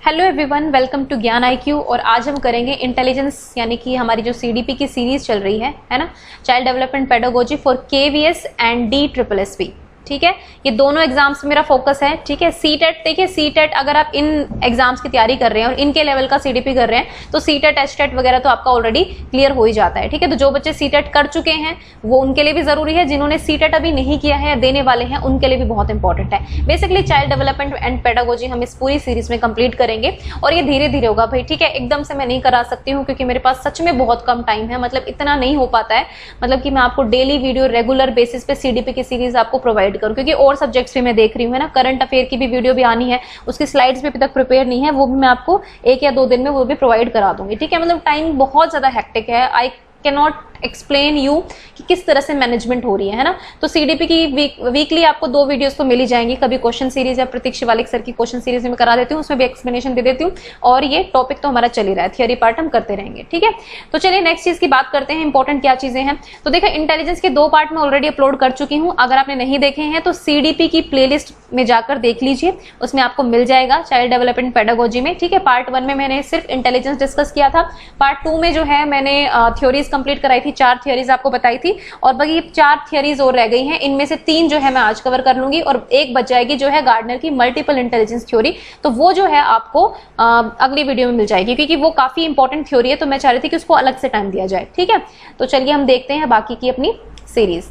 Hello everyone, welcome to ज्ञान IQ। और आज हम करेंगे इंटेलिजेंस यानी कि हमारी जो CDP की सीरीज चल रही है ना, child development pedagogy for KVS and DSSSP। ठीक है, ये दोनों एग्जाम्स में मेरा फोकस है। ठीक है, सीटेट, देखिए सीटेट अगर आप इन एग्जाम्स की तैयारी कर रहे हैं और इनके लेवल का CDP कर रहे हैं तो सीटेट एचटेट वगैरह तो आपका ऑलरेडी क्लियर हो ही जाता है। ठीक है, तो जो बच्चे सीटेट कर चुके हैं वो उनके लिए भी जरूरी है, जिन्होंने सीटेट अभी नहीं किया है या देने वाले हैं उनके लिए भी बहुत इंपॉर्टेंट है। Basically child development and pedagogy हम इस पूरी सीरीज में कंप्लीट करेंगे और ये धीरे धीरे होगा भाई। ठीक है, एकदम से मैं नहीं करा सकती हूँ क्योंकि मेरे पास सच में बहुत कम टाइम है, मतलब इतना नहीं हो पाता है, मतलब कि मैं आपको डेली वीडियो रेगुलर बेसिस पे CDP की सीरीज आपको प्रोवाइड करूँ, क्योंकि और सब्जेक्ट्स भी मैं देख रही हूँ, है ना। करंट अफेयर की भी वीडियो भी आनी है, उसकी स्लाइड्स भी अभी तक प्रिपेयर नहीं है, वो भी मैं आपको 1 या 2 दिन में वो भी प्रोवाइड करा दूंगी। ठीक है, मतलब टाइम बहुत ज्यादा हेक्टिक है। I can not explain you कि किस तरह से मैनेजमेंट हो रही है ना। तो CDP की वीकली आपको 2 वीडियोस तो मिल ही जाएंगी, कभी क्वेश्चन सीरीज या प्रतीक शिवालिक सर की क्वेश्चन सीरीज में करा देती हूँ, उसमें भी एक्सप्लेनेशन दे देती हूँ, और ये टॉपिक तो हमारा चल ही रहा है, थियरी पार्ट हम करते रहेंगे। ठीक है, तो चलिए नेक्स्ट चीज की बात करते हैं, इंपॉर्टेंट क्या चीजें हैं। तो देखा, इंटेलिजेंस के 2 पार्ट में ऑलरेडी अपलोड कर चुकी हूँ, अगर आपने नहीं देखे हैं तो CDP की प्लेलिस्ट में जाकर देख लीजिए, उसमें आपको मिल जाएगा चाइल्ड डेवलपमेंट पेडागोजी में। ठीक है, पार्ट 1 में मैंने सिर्फ इंटेलिजेंस डिस्कस किया था, पार्ट 2 में जो है मैंने थ्योरीज कंप्लीट कराई थी, 4 थ्योरीज आपको बताई थी, और बाकी 4 थियरीज और रह गई हैं, इनमें से 3 जो है मैं आज कवर कर लूंगी और एक बच जाएगी जो है गार्डनर की मल्टीपल इंटेलिजेंस थ्योरी। तो वो जो है आपको अगली वीडियो में मिल जाएगी, क्योंकि वो काफी इंपॉर्टेंट थ्योरी है, तो मैं चाह रही थी कि उसको अलग से टाइम दिया जाए। ठीक है, तो चलिए हम देखते हैं बाकी की अपनी सीरीज।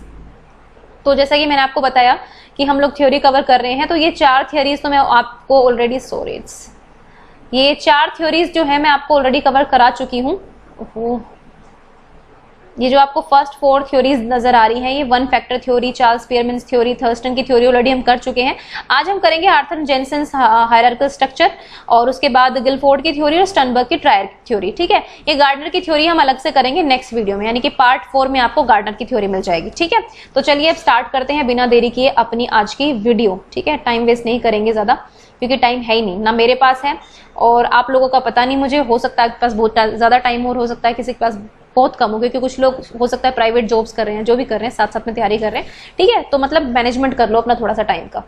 तो जैसा कि मैंने आपको बताया कि हम लोग थ्योरी कवर कर रहे हैं, तो ये 4 थ्योरीज तो मैं आपको ऑलरेडी ये 4 थ्योरीज जो है मैं आपको ऑलरेडी कवर करा चुकी हूँ। ये जो आपको फर्स्ट 4 थ्योरीज नजर आ रही है, ये 1 factor theory, Charles Spearman theory, Thurston की थ्योरी ऑलरेडी हम कर चुके हैं। आज हम करेंगे आर्थर जेनसेंस हायरार्किकल स्ट्रक्चर, और उसके बाद गिलफोर्ड की थ्योरी और स्टर्नबर्ग की ट्रायर थ्योरी। ठीक है, ये गार्डनर की थ्योरी हम अलग से करेंगे नेक्स्ट वीडियो में, यानी कि पार्ट 4 में आपको गार्डनर की थ्योरी मिल जाएगी। ठीक है, तो चलिए अब स्टार्ट करते हैं बिना देरी किए अपनी आज की वीडियो। ठीक है, टाइम वेस्ट नहीं करेंगे ज्यादा, क्योंकि टाइम है ही नहीं, ना मेरे पास है और आप लोगों का पता नहीं, मुझे हो सकता है आपके पास बहुत ज्यादा टाइम और हो सकता है किसी के पास बहुत कम हो, क्योंकि कुछ लोग हो सकता है प्राइवेट जॉब्स कर रहे हैं, जो भी कर रहे हैं साथ साथ में तैयारी कर रहे हैं। ठीक है, तो मतलब मैनेजमेंट कर लो अपना थोड़ा सा टाइम का।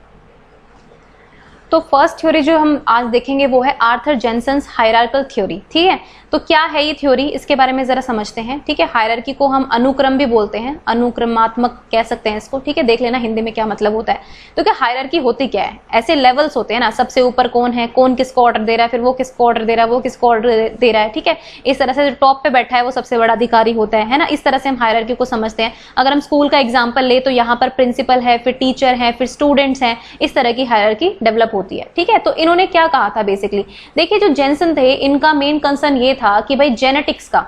तो फर्स्ट थ्योरी जो हम आज देखेंगे वो है आर्थर जेनसेंस हायरार्किकल थ्योरी। ठीक है, तो क्या है ये थ्योरी, इसके बारे में जरा समझते हैं। ठीक है, हायरार्की को हम अनुक्रम भी बोलते हैं, अनुक्रमात्मक कह सकते हैं इसको। ठीक है, देख लेना हिंदी में क्या मतलब होता है। तो क्या हायरार्की होती क्या है, ऐसे लेवल्स होते हैं ना, सबसे ऊपर कौन है, कौन किसको ऑर्डर दे रहा है, फिर वो किसको ऑर्डर दे रहा है, वो किसको ऑर्डर दे रहा है। ठीक है, इस तरह से जो टॉप पे बैठा है वो सबसे बड़ा अधिकारी होता है ना। इस तरह से हम हायरार्की को समझते हैं। अगर हम स्कूल का एग्जाम्पल ले तो यहाँ पर प्रिंसिपल है, फिर टीचर है, फिर स्टूडेंट्स हैं, इस तरह की हायरार्की डेवलप होती है। ठीक है, तो इन्होंने क्या कहा था बेसिकली, देखिए जो जेनसन थे इनका मेन कंसर्न ये था कि भाई जेनेटिक्स का,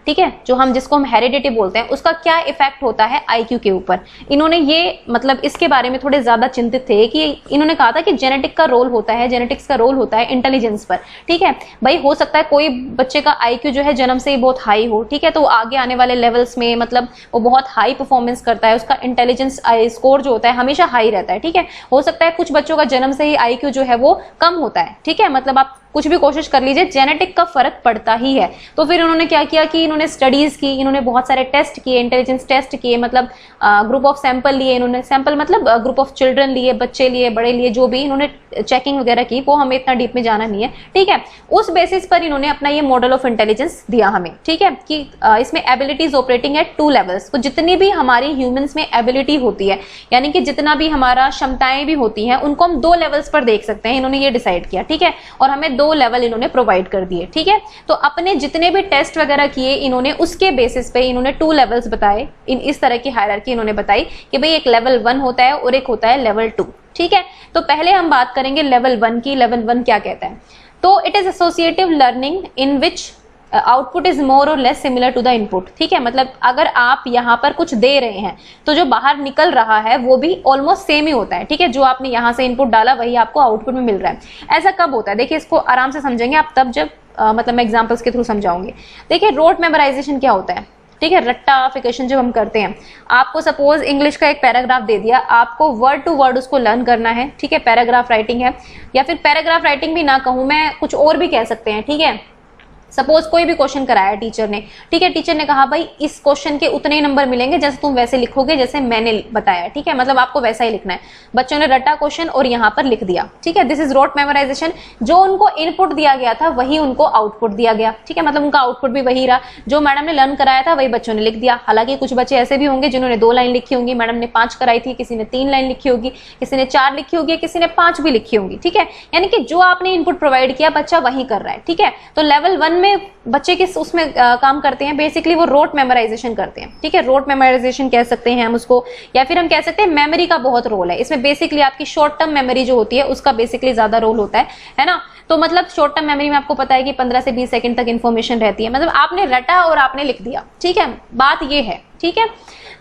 ठीक है, जो हम जिसको हम हेरिडिटी बोलते हैं, उसका क्या इफेक्ट होता है IQ के ऊपर। इन्होंने ये मतलब इसके बारे में थोड़े ज्यादा चिंतित थे कि इन्होंने कहा था कि जेनेटिक्स का रोल होता है इंटेलिजेंस पर। ठीक है, भाई हो सकता है कोई बच्चे का IQ जो है जन्म से ही बहुत हाई हो, ठीक है, तो आगे आने वाले लेवल्स में मतलब वो बहुत हाई परफॉर्मेंस करता है, उसका इंटेलिजेंस स्कोर जो होता है हमेशा हाई रहता है। ठीक है, हो सकता है कुछ बच्चों का जन्म से ही IQ जो है वो कम होता है। ठीक है, मतलब आप कुछ भी कोशिश कर लीजिए, जेनेटिक का फर्क पड़ता ही है। तो फिर उन्होंने क्या किया कि इन्होंने स्टडीज की, इन्होंने बहुत सारे टेस्ट किए, इंटेलिजेंस टेस्ट किए, मतलब ग्रुप ऑफ सैंपल लिए इन्होंने, सैंपल मतलब ग्रुप ऑफ चिल्ड्रन लिए, बच्चे लिए, बड़े लिए, जो भी इन्होंने चेकिंग वगैरह की, वो हमें इतना डीप में जाना नहीं है। ठीक है, उस बेसिस पर इन्होंने अपना ये मॉडल ऑफ इंटेलिजेंस दिया हमें। ठीक है, कि इसमें एबिलिटीज ऑपरेटिंग एट 2 लेवल्स। तो जितनी भी हमारी ह्यूमंस में एबिलिटी होती है, यानी कि जितना भी हमारा क्षमताएं भी होती हैं, उनको हम 2 लेवल्स पर देख सकते हैं, इन्होंने ये डिसाइड किया। ठीक है, और हमें 2 लेवल इन्होंने प्रोवाइड कर दिए। ठीक है, तो अपने जितने भी टेस्ट वगैरह किए इन्होंने, उसके बेसिस पे इन्होंने 2 लेवल्स बताए, इस तरह की हायरार्की इन्होंने बताई कि भाई एक लेवल 1 होता है और एक होता है लेवल 2। ठीक है, तो पहले हम बात करेंगे लेवल 1 की। लेवल 1 क्या कहता है, तो it is associative learning in which output is more or less similar to the input. ठीक है, मतलब अगर आप यहाँ पर कुछ दे रहे हैं तो जो बाहर निकल रहा है वो भी ऑलमोस्ट सेम ही होता है। ठीक है, जो आपने यहाँ से इनपुट डाला वही आपको आउटपुट में मिल रहा है। ऐसा कब होता है, देखिए इसको आराम से समझेंगे आप तब जब मतलब मैं एग्जाम्पल्स के थ्रू समझाऊंगी। देखिए रोट मेमोराइजेशन क्या होता है, ठीक है, रट्टाफिकेशन जब हम करते हैं, आपको सपोज इंग्लिश का एक पैराग्राफ दे दिया, आपको वर्ड टू वर्ड उसको लर्न करना है। ठीक है, पैराग्राफ राइटिंग है, या फिर पैराग्राफ राइटिंग भी ना कहूं मैं, कुछ और भी कह सकते हैं। ठीक है, सपोज कोई भी क्वेश्चन कराया टीचर ने, ठीक है, टीचर ने कहा भाई इस क्वेश्चन के उतने ही नंबर मिलेंगे जैसे तुम वैसे लिखोगे जैसे मैंने बताया, ठीक है, मतलब आपको वैसा ही लिखना है। बच्चों ने रटा क्वेश्चन और यहाँ पर लिख दिया, ठीक है, दिस इज रोट मेमोराइजेशन। जो उनको इनपुट दिया गया था वही उनको आउटपुट दिया गया, ठीक है, मतलब उनका आउटपुट भी वही रहा, जो मैडम ने लर्न कराया था वही बच्चों ने लिख दिया। हालांकि कुछ बच्चे ऐसे भी होंगे जिन्होंने 2 लाइन लिखी होंगी, मैडम ने 5 कराई थी, किसी ने 3 लाइन लिखी होगी, किसी ने 4 लिखी होगी, किसी ने 5 भी लिखी होंगी, ठीक है, यानी कि जो आपने इनपुट प्रोवाइड किया बच्चा वही कर रहा है, ठीक है। तो लेवल 1 में बच्चे किस उसमें काम करते हैं, बेसिकली वो रोट मेमोराइजेशन करते हैं, ठीक है, रोट मेमोराइजेशन कह सकते हैं हम उसको, या फिर हम कह सकते हैं मेमोरी का बहुत रोल है इसमें। बेसिकली आपकी शॉर्ट टर्म मेमोरी जो होती है उसका बेसिकली ज्यादा रोल होता है ना। तो मतलब शॉर्ट टर्म मेमोरी में आपको पता है कि 15 से 20 सेकंड तक इन्फॉर्मेशन रहती है, मतलब आपने रटा और आपने लिख दिया, ठीक है, बात ये है, ठीक है।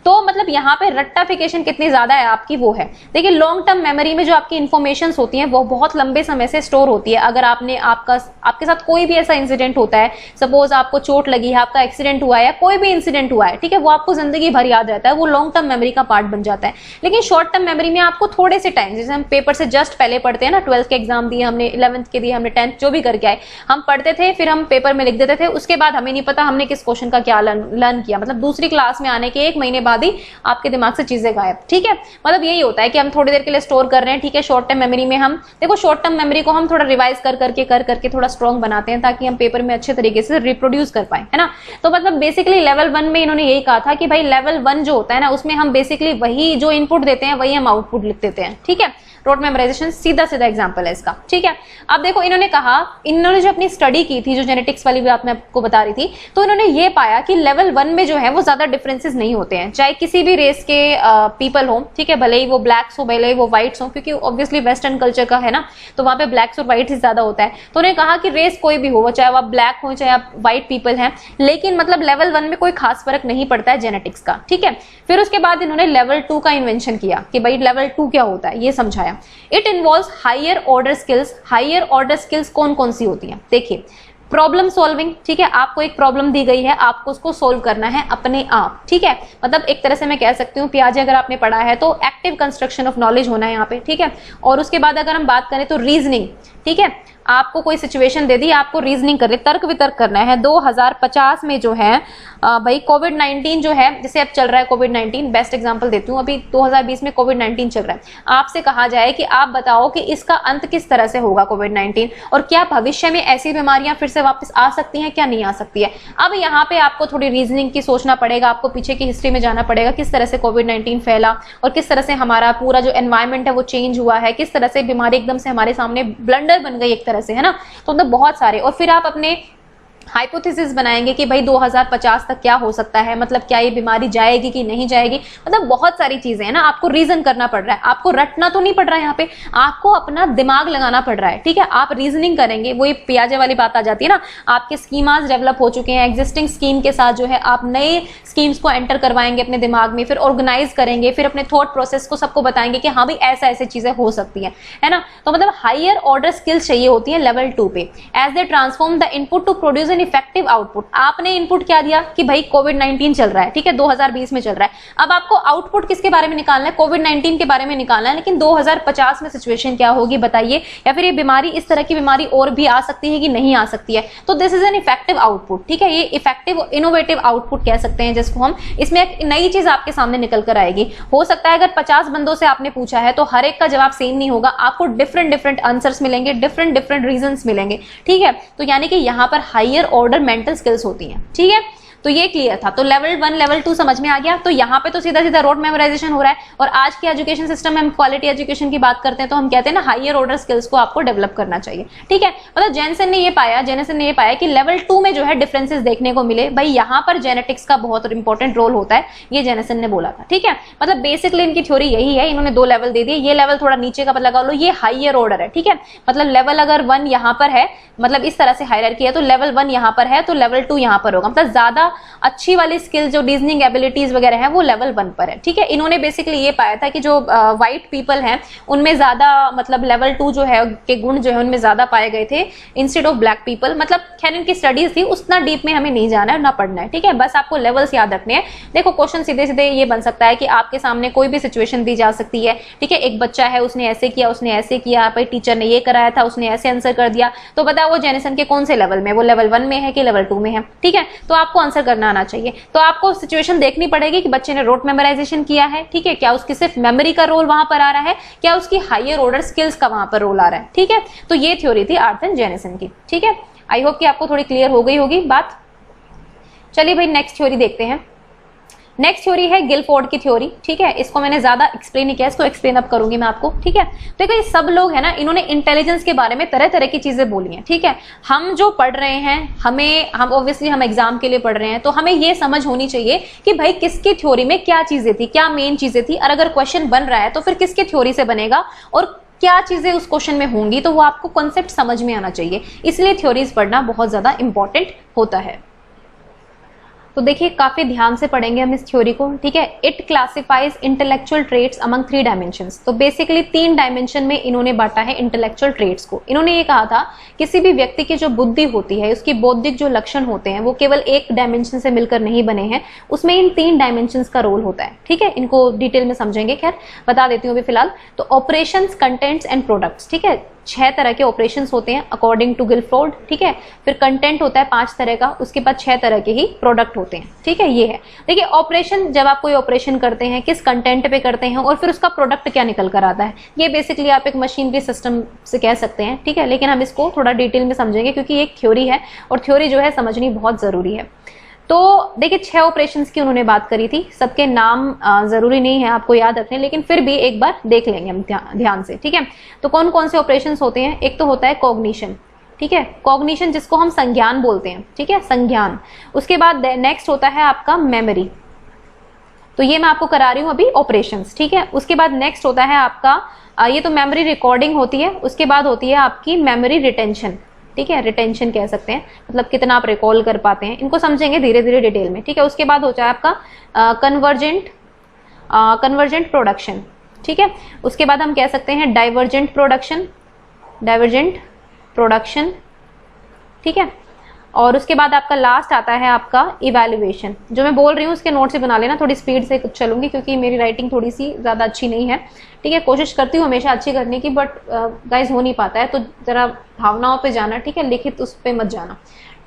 तो मतलब यहाँ पे रट्टाफिकेशन कितनी ज्यादा है आपकी वो है। देखिए लॉन्ग टर्म मेमोरी में जो आपकी इन्फॉर्मेशन होती हैं वो बहुत लंबे समय से स्टोर होती है। अगर आपके साथ कोई भी ऐसा इंसिडेंट होता है, सपोज आपको चोट लगी है, आपका एक्सीडेंट हुआ है, कोई भी इंसिडेंट हुआ है, ठीक है, वो आपको जिंदगी भर याद रहता है, वो लॉन्ग टर्म मेमोरी का पार्ट बन जाता है। लेकिन शॉर्ट टर्म मेमोरी में आपको थोड़े से टाइम, जैसे हम पेपर से जस्ट पहले पढ़ते हैं ना, 12th के एग्जाम दिए हमने, 11th के दिए हमने, 10th जो भी करके आए, हम पढ़ते थे, फिर हम पेपर में लिख देते थे, उसके बाद हमें नहीं पता हमने किस क्वेश्चन का क्या लर्न किया, मतलब दूसरी क्लास में आने के 1 महीने बाद ही आपके दिमाग से चीजें गायब, ठीक है। मतलब यही होता है कि हम थोड़ी देर के लिए स्टोर कर रहे हैं, ठीक है। शॉर्ट टर्म मेमोरी में हम देखो, शॉर्ट टर्म मेमोरी को हम थोड़ा रिवाइज कर करके थोड़ा स्ट्रॉन्ग बनाते हैं ताकि हम पेपर में अच्छे तरीके से रिप्रोड्यूस कर पाए, है ना। तो मतलब बेसिकली लेवल 1 में इन्होंने यही कहा था कि भाई लेवल 1 जो होता है ना, उसमें हम बेसिकली वही जो इनपुट देते हैं वही हम आउटपुट लिख देते हैं, ठीक है। रोट मेमोराइजेशन सीधा एग्जांपल है इसका, ठीक है। अब देखो इन्होंने कहा, इन्होंने जो अपनी स्टडी की थी, जो जेनेटिक्स वाली बात मैं आपको बता रही थी, तो इन्होंने ये पाया कि लेवल 1 में जो है वो ज्यादा डिफरेंसेस नहीं होते हैं, चाहे किसी भी रेस के पीपल हो, ठीक है, भले ही वो ब्लैक्स हो भले ही वो व्हाइट्स हो, क्योंकि ऑब्वियसली वेस्टर्न कल्चर का है ना, तो वहां पे ब्लैक्स और व्हाइट्स ही ज्यादा होता है। तो उन्होंने कहा कि रेस कोई भी हो, चाहे आप ब्लैक हो चाहे आप व्हाइट पीपल हैं, लेकिन मतलब लेवल 1 में कोई खास फर्क नहीं पड़ता है जेनेटिक्स का, ठीक है। फिर उसके बाद इन्होंने लेवल 2 का इन्वेंशन किया कि भाई लेवल 2 क्या होता है, ये समझाया। It involves higher order skills. Higher order skills कौन कौन सी होती हैं, देखिए, प्रॉब्लम सॉल्विंग, ठीक है, आपको एक प्रॉब्लम दी गई है, आपको उसको सोल्व करना है अपने आप, ठीक है। मतलब एक तरह से मैं कह सकती हूँ, पियाजे अगर आपने पढ़ा है तो एक्टिव कंस्ट्रक्शन ऑफ नॉलेज होना है यहाँ पे, ठीक है। और उसके बाद अगर हम बात करें तो रीजनिंग, ठीक है, आपको कोई सिचुएशन दे दी, आपको रीजनिंग करनी, तर्क वितर्क करना है। 2050 में जो है भाई कोविड-19 जो है, जैसे अब चल रहा है कोविड-19, बेस्ट एग्जांपल देती हूँ, अभी 2020 में कोविड-19 चल रहा है, आपसे कहा जाए कि आप बताओ कि इसका अंत किस तरह से होगा कोविड-19, और क्या भविष्य में ऐसी बीमारियां फिर से वापस आ सकती हैं, क्या नहीं आ सकती है। अब यहाँ पे आपको थोड़ी रीजनिंग की सोचना पड़ेगा, आपको पीछे की हिस्ट्री में जाना पड़ेगा, किस तरह से कोविड-19 फैला और किस तरह से हमारा पूरा जो एनवायरमेंट है वो चेंज हुआ है, किस तरह से बीमारी एकदम से हमारे सामने ब्लंडर बन गई एक तरह से, है ना। तो मतलब बहुत सारे, और फिर आप अपने हाइपोथेसिस बनाएंगे कि भाई 2050 तक क्या हो सकता है, मतलब क्या ये बीमारी जाएगी कि नहीं जाएगी, मतलब बहुत सारी चीजें हैं ना, आपको रीजन करना पड़ रहा है, आपको रटना तो नहीं पड़ रहा है, यहाँ पे आपको अपना दिमाग लगाना पड़ रहा है, ठीक है। आप रीजनिंग करेंगे, वही पियाजे वाली बात आ जाती है ना, आपके स्कीमास डेवलप हो चुके हैं, एग्जिस्टिंग स्कीम के साथ जो है आप नए स्कीम्स को एंटर करवाएंगे अपने दिमाग में, फिर ऑर्गेनाइज करेंगे, फिर अपने थॉट प्रोसेस को सबको बताएंगे कि हाँ भाई ऐसा ऐसे चीजें हो सकती है ना। तो मतलब हायर ऑर्डर स्किल्स चाहिए होती है लेवल 2 पे, as they transform the input to produce an effective output. आपने इनपुट क्या दिया कि भाई कोविड-19 चल रहा है, ठीक है, 2020 में चल रहा है, अब आपको आउटपुट किसके बारे में निकालना है, कोविड-19 के बारे में निकालना है, लेकिन 2050 में सिचुएशन क्या होगी बताइए, या फिर ये बीमारी, इस तरह की बीमारी और भी आ सकती है कि नहीं आ सकती है। तो this is an effective output, ठीक है, ये इफेक्टिव इनोवेटिव आउटपुट कह सकते हैं जिसको हम, इसमें एक नई चीज आपके सामने निकल कर आएगी। हो सकता है अगर 50 बंदों से आपने पूछा है तो हर एक का जवाब सेम नहीं होगा, आपको डिफरेंट आंसर्स मिलेंगे, डिफरेंट रीजंस मिलेंगे, ठीक है। तो यानी कि यहाँ पर हायर ऑर्डर मेंटल स्किल्स होती हैं, ठीक है। तो ये क्लियर था, तो लेवल 1 लेवल 2 समझ में आ गया। तो यहाँ पे तो सीधा सीधा रोट मेमोराइजेशन हो रहा है, और आज के एजुकेशन सिस्टम में हम क्वालिटी एजुकेशन की बात करते हैं तो हम कहते हैं ना हायर ऑर्डर स्किल्स को आपको डेवलप करना चाहिए, ठीक है। मतलब जेनसन ने ये पाया कि लेवल 2 में जो है डिफरेंसेस देखने को मिले, भाई यहाँ पर जेनेटिक्स का बहुत इंपॉर्टेंट रोल होता है, ये जेनसन ने बोला था, ठीक है। मतलब बेसिकली इनकी थ्योरी यही है, इन्होंने 2 लेवल दे दिए, ये लेवल थोड़ा नीचे का पता लगा लो, ये हायर ऑर्डर है, ठीक है। मतलब लेवल अगर 1 यहाँ पर है, मतलब इस तरह से हायरार्की है, तो लेवल 1 यहाँ पर है तो लेवल 2 यहाँ पर होगा, मतलब ज्यादा अच्छी वाली स्किल जो रीजनिंग एबिलिटीज वगैरह है वो लेवल 1 पर है। ठीक है, इन्होंने बेसिकली ये पाया था कि जो व्हाइट पीपल हैं उनमें ज्यादा मतलब लेवल 2 जो है के गुण जो है उनमें ज्यादा पाए गए थे इंस्टेड ऑफ ब्लैक पीपल। मतलब खैर इनकी स्टडीज थी, उतना डीप में हमें नहीं जाना है ना पढ़ना है। ठीक है, बस आपको लेवल्स याद रखने हैं। देखो क्वेश्चन सीधे सीधे ये बन सकता है कि आपके सामने कोई भी सिचुएशन दी जा सकती है। ठीक है, एक बच्चा है, उसने ऐसे किया, उसने ऐसे किया, भाई टीचर ने ये कराया था, उसने ऐसे आंसर कर दिया, तो बताओ वो जेनिसन के कौन से लेवल में, वो लेवल 1 में है कि लेवल 2 में है। ठीक है, तो आपको आंसर करना आना चाहिए। तो आपको सिचुएशन देखनी पड़ेगी कि बच्चे ने रोट मेमोराइजेशन किया है। ठीक है, क्या उसकी सिर्फ मेमोरी का रोल वहां पर आ रहा है, क्या उसकी हायर ऑर्डर स्किल्स का वहां पर रोल आ रहा है। ठीक है, तो ये थ्योरी थी आर्थर जेनिसन की। ठीक है, आई होप कि आपको थोड़ी क्लियर हो गई होगी बात। चलिए भाई नेक्स्ट थ्योरी देखते हैं। नेक्स्ट थ्योरी है गिलफोर्ड की थ्योरी। ठीक है, इसको मैंने ज्यादा एक्सप्लेन नहीं किया, इसको एक्सप्लेन अब करूंगी मैं आपको। ठीक है, देखो ये सब लोग है ना, इन्होंने इंटेलिजेंस के बारे में तरह तरह की चीजें बोली हैं। ठीक है, हम जो पढ़ रहे हैं, हम ऑब्वियसली हम एग्जाम के लिए पढ़ रहे हैं, तो हमें ये समझ होनी चाहिए कि भाई किसकी थ्योरी में क्या चीजें थी, क्या मेन चीजें थी, और अगर क्वेश्चन बन रहा है तो फिर किसके थ्योरी से बनेगा और क्या चीजें उस क्वेश्चन में होंगी, तो वो आपको कॉन्सेप्ट समझ में आना चाहिए। इसलिए थ्योरीज पढ़ना बहुत ज्यादा इंपॉर्टेंट होता है। तो देखिए काफी ध्यान से पढ़ेंगे हम इस थ्योरी को। ठीक है, it classifies intellectual traits among 3 dimensions. तो बेसिकली 3 डायमेंशन में इन्होंने बांटा है इंटेलेक्चुअल ट्रेट्स को। इन्होंने ये कहा था किसी भी व्यक्ति की जो बुद्धि होती है, उसकी बौद्धिक जो लक्षण होते हैं, वो केवल एक डायमेंशन से मिलकर नहीं बने हैं, उसमें इन 3 डायमेंशंस का रोल होता है। ठीक है, इनको डिटेल में समझेंगे, खैर बता देती हूँ अभी फिलहाल। तो ऑपरेशंस, कंटेंट्स एंड प्रोडक्ट्स। ठीक है, 6 तरह के ऑपरेशंस होते हैं अकॉर्डिंग टू गिलफोर्ड। ठीक है, फिर कंटेंट होता है 5 तरह का, उसके बाद 6 तरह के ही प्रोडक्ट होते हैं। ठीक है, ये है। देखिए ऑपरेशन, जब आप कोई ऑपरेशन करते हैं किस कंटेंट पे करते हैं और फिर उसका प्रोडक्ट क्या निकल कर आता है, ये बेसिकली आप एक मशीनरी सिस्टम से कह सकते हैं। ठीक है, लेकिन हम इसको थोड़ा डिटेल में समझेंगे क्योंकि एक थ्योरी है और थ्योरी जो है समझनी बहुत जरूरी है। तो देखिए 6 ऑपरेशंस की उन्होंने बात करी थी, सबके नाम जरूरी नहीं है आपको याद रखने, लेकिन फिर भी एक बार देख लेंगे हम ध्यान से। ठीक है, तो कौन कौन से ऑपरेशंस होते हैं। एक तो होता है कॉग्निशन। ठीक है, कॉग्निशन जिसको हम संज्ञान बोलते हैं। ठीक है, संज्ञान। उसके बाद नेक्स्ट होता है आपका मेमोरी, तो ये मैं आपको करा रही हूं अभी ऑपरेशंस। ठीक है, उसके बाद नेक्स्ट होता है आपका ये तो मेमोरी रिकॉर्डिंग होती है। उसके बाद होती है आपकी मेमोरी रिटेंशन। ठीक है, रिटेंशन कह सकते हैं, मतलब कितना आप रिकॉल कर पाते हैं। इनको समझेंगे धीरे धीरे डिटेल में। ठीक है, उसके बाद होता है आपका कन्वर्जेंट प्रोडक्शन। ठीक है, उसके बाद हम कह सकते हैं डाइवर्जेंट प्रोडक्शन। ठीक है, और उसके बाद आपका लास्ट आता है आपका इवैल्यूएशन। जो मैं बोल रही हूँ उसके नोट से बना लेना, थोड़ी स्पीड से चलूंगी क्योंकि मेरी राइटिंग थोड़ी सी ज्यादा अच्छी नहीं है। ठीक है, कोशिश करती हूँ हमेशा अच्छी करने की, बट गाइस हो नहीं पाता है, तो जरा भावनाओं पे जाना। ठीक है, लिखित उस पे मत जाना।